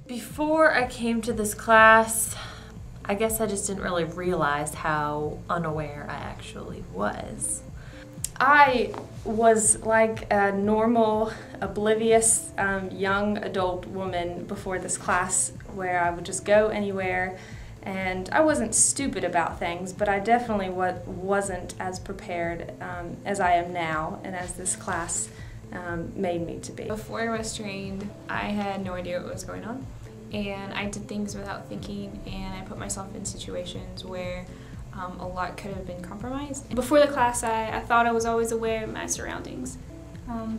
Before I came to this class, I guess I just didn't really realize how unaware I actually was. I was like a normal, oblivious, young adult woman before this class, where I would just go anywhere, and I wasn't stupid about things, but I definitely wasn't as prepared as I am now, and as this class made me to be. Before I was trained, I had no idea what was going on, and I did things without thinking, and I put myself in situations where a lot could have been compromised. Before the class, I thought I was always aware of my surroundings,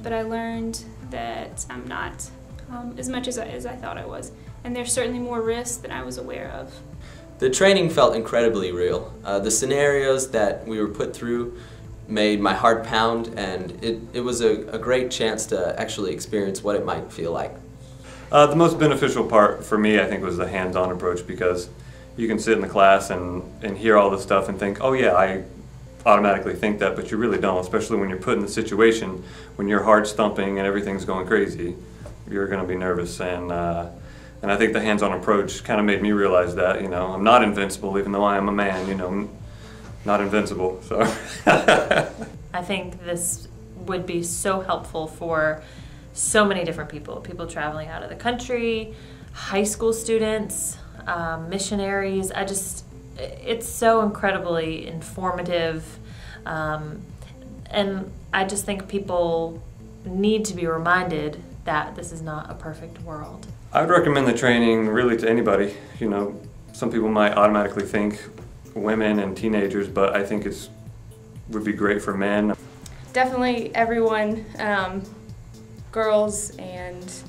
but I learned that I'm not as much as I thought I was, and there's certainly more risks than I was aware of. The training felt incredibly real. The scenarios that we were put through made my heart pound, and it was a great chance to actually experience what it might feel like. The most beneficial part for me, I think, was the hands-on approach, because you can sit in the class and hear all this stuff and think, oh yeah, I automatically think that, but you really don't, especially when you're put in the situation when your heart's thumping and everything's going crazy. You're going to be nervous, and I think the hands-on approach kind of made me realize that, you know, I'm not invincible, even though I am a man, you know, I'm not invincible, so. I think this would be so helpful for so many different people. People traveling out of the country, high school students, missionaries. It's so incredibly informative, and I just think people need to be reminded that this is not a perfect world. I would recommend the training really to anybody. You know, some people might automatically think women and teenagers, but I think it would be great for men. Definitely everyone, girls and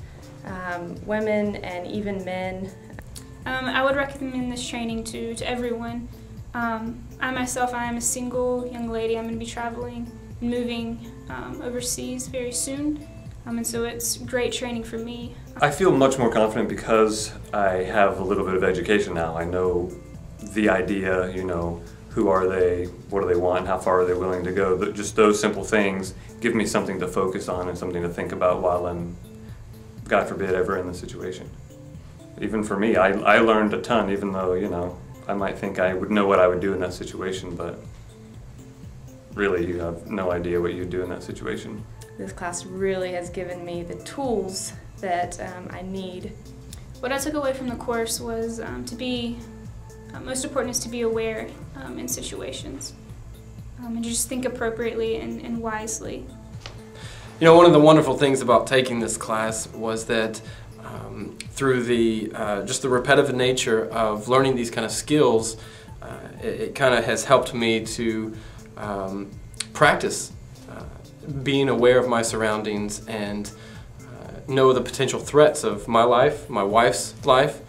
women and even men. I would recommend this training to everyone. I myself, I am a single young lady. I'm going to be traveling and moving overseas very soon, and so it's great training for me. I feel much more confident because I have a little bit of education now. I know the idea, you know, who are they, what do they want, how far are they willing to go. Just those simple things give me something to focus on and something to think about while I'm, God forbid, ever in the situation. Even for me, I learned a ton, even though, you know, I might think I would know what I would do in that situation, but really you have no idea what you'd do in that situation. This class really has given me the tools that I need. What I took away from the course was most important is to be aware in situations, and just think appropriately and wisely. You know, one of the wonderful things about taking this class was that through the just the repetitive nature of learning these kind of skills, it kind of has helped me to practice being aware of my surroundings and know the potential threats of my life, my wife's life,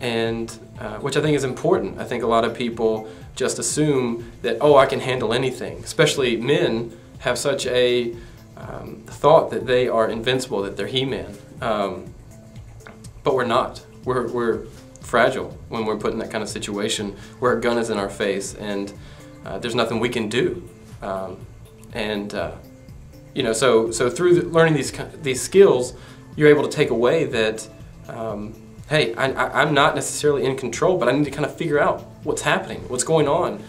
and which I think is important. I think a lot of people just assume that, oh, I can handle anything. Especially men have such a thought that they are invincible, that they're He-Man. But we're not. We're fragile when we're put in that kind of situation where a gun is in our face and there's nothing we can do. You know, so through learning these skills, you're able to take away that, hey, I'm not necessarily in control, but I need to kind of figure out what's happening, what's going on.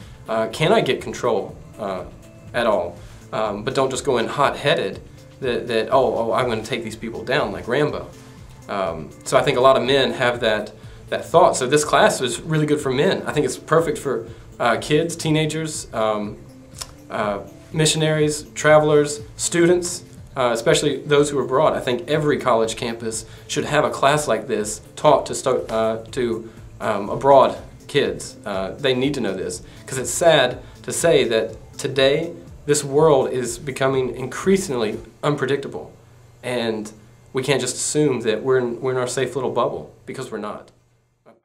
Can I get control at all? But don't just go in hot-headed that oh, I'm going to take these people down like Rambo. So I think a lot of men have that thought. So this class is really good for men. I think it's perfect for kids, teenagers, missionaries, travelers, students, especially those who are abroad. I think every college campus should have a class like this taught to abroad kids. They need to know this, because it's sad to say that today this world is becoming increasingly unpredictable, and we can't just assume that we're in our safe little bubble, because we're not.